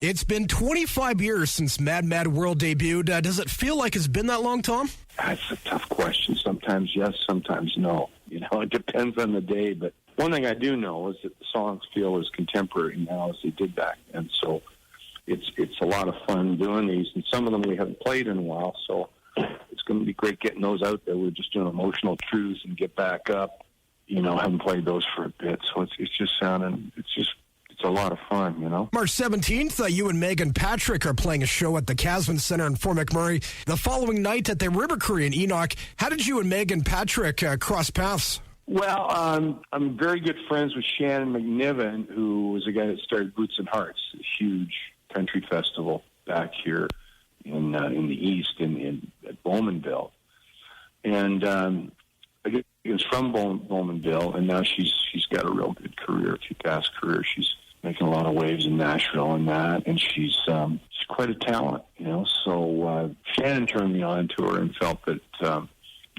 It's been 25 years since Mad Mad World debuted. Does it feel like it's been that long, Tom? That's a tough question. Sometimes yes, sometimes no. It depends on the day. But one thing I do know is that the songs feel as contemporary now as they did back then. So it's a lot of fun doing these. And some of them we haven't played in a while. So it's going to be great getting those out there. We're just doing Emotional Truths and Get Back Up. Haven't played those for a bit. So it's just sounding, it's a lot of fun, March 17th, you and Megan Patrick are playing a show at the Casman Center in Fort McMurray. The following night at the River Cree in Enoch. How did you and Megan Patrick cross paths? Well, I'm very good friends with Shannon McNiven, who was the guy that started Boots and Hearts, a huge country festival back here in the east at Bowmanville. And I was from Bowmanville, and now she's got a real good career, a kick-ass career. She's making a lot of waves in Nashville and that, and she's quite a talent, So Shannon turned me on to her and felt that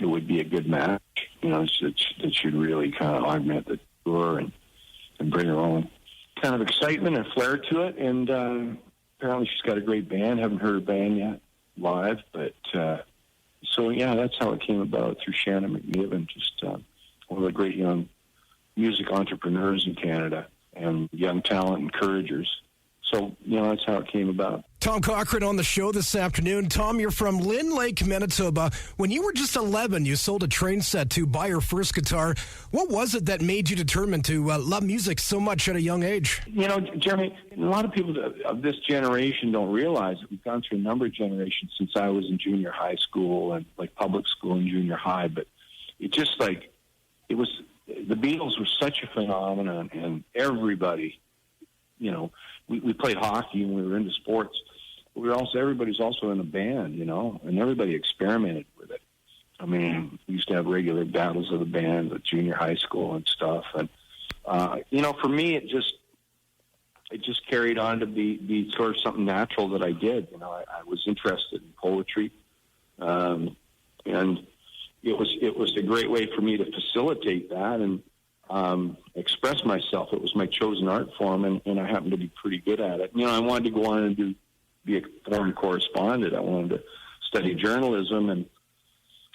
it would be a good match, that she'd really kind of augment the tour and bring her own kind of excitement and flair to it. And apparently she's got a great band. Haven't heard her band yet live, but so yeah, that's how it came about, through Shannon McNiven, just one of the great young music entrepreneurs in Canada and young talent encouragers. So, that's how it came about. Tom Cochrane on the show this afternoon. Tom, you're from Lynn Lake, Manitoba. When you were just 11, you sold a train set to buy your first guitar. What was it that made you determined to love music so much at a young age? Jeremy, a lot of people of this generation don't realize that we've gone through a number of generations since I was in junior high school and public school and junior high. But it just the Beatles were such a phenomenon, and everybody, we played hockey and we were into sports. Everybody's also in a band, and everybody experimented with it. I mean, we used to have regular battles of the band at junior high school and stuff. And, for me, it just carried on to be sort of something natural that I did. I was interested in poetry. And it was a great way for me to facilitate that and express myself. It was my chosen art form, and I happened to be pretty good at it. I wanted to go on and be a foreign correspondent. I wanted to study journalism,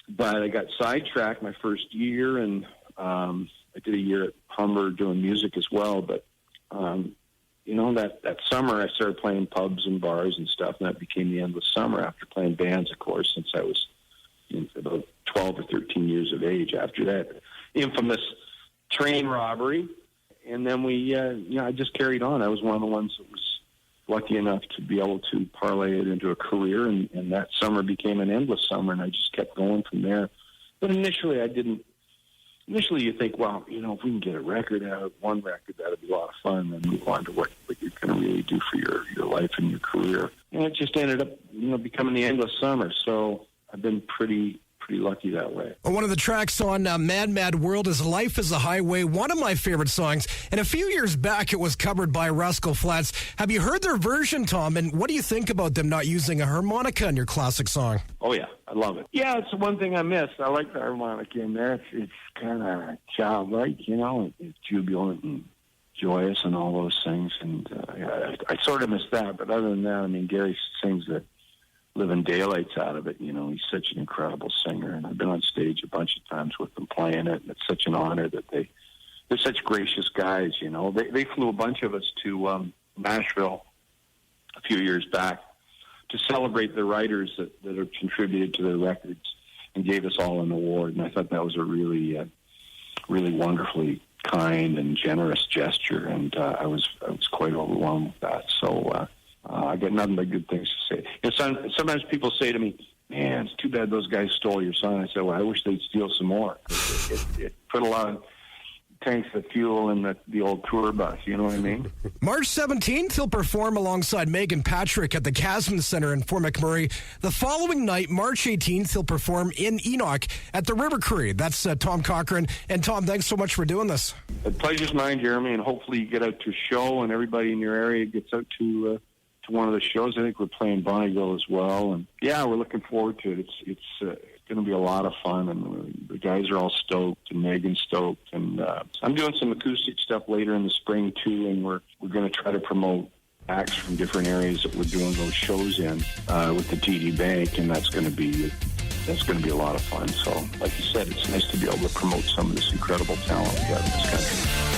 but I got sidetracked my first year, and I did a year at Humber doing music as well. But that summer I started playing pubs and bars and stuff, and that became the endless summer after playing bands, of course, since I was about 12 or 13 years of age. After that infamous train robbery, and then I just carried on. I was one of the ones that was lucky enough to be able to parlay it into a career, and that summer became an endless summer, and I just kept going from there. But initially I didn't. Initially you think, well, if we can get a record out, one record, that'd be a lot of fun, and move on to what you're going to really do for your life and your career. And it just ended up, becoming the endless summer. So I've been pretty lucky that way. One of the tracks on Mad Mad World is Life is a Highway, one of my favorite songs. And a few years back, it was covered by Rascal Flatts. Have you heard their version, Tom? And what do you think about them not using a harmonica in your classic song? Oh, yeah. I love it. Yeah, it's the one thing I miss. I like the harmonica in there. It's kind of childlike, It's jubilant and joyous and all those things. And I sort of miss that. But other than that, Gary sings the living daylights out of it. He's such an incredible singer, and I've been on stage a bunch of times with them playing it, and it's such an honor that they're such gracious guys. They flew a bunch of us to Nashville a few years back to celebrate the writers that have contributed to their records, and gave us all an award. And I thought that was a really wonderfully kind and generous gesture, and I was quite overwhelmed with that. So I got nothing but good things to say. Sometimes people say to me, man, it's too bad those guys stole your song. I said, well, I wish they'd steal some more. It put a lot of tanks of fuel in the old tour bus, you know what I mean? March 17th, he'll perform alongside Megan Patrick at the Casman Center in Fort McMurray. The following night, March 18th, he'll perform in Enoch at the River Cree. That's Tom Cochrane. And Tom, thanks so much for doing this. The pleasure's mine, Jeremy, and hopefully you get out to a show and everybody in your area gets out to one of the shows. I think we're playing Bonneville as well, and yeah, we're looking forward to it. It's going to be a lot of fun, and the guys are all stoked, and Megan's stoked, and I'm doing some acoustic stuff later in the spring too, and we're going to try to promote acts from different areas that we're doing those shows in with the TD Bank, and that's going to be a lot of fun. So, like you said, it's nice to be able to promote some of this incredible talent we have in this country.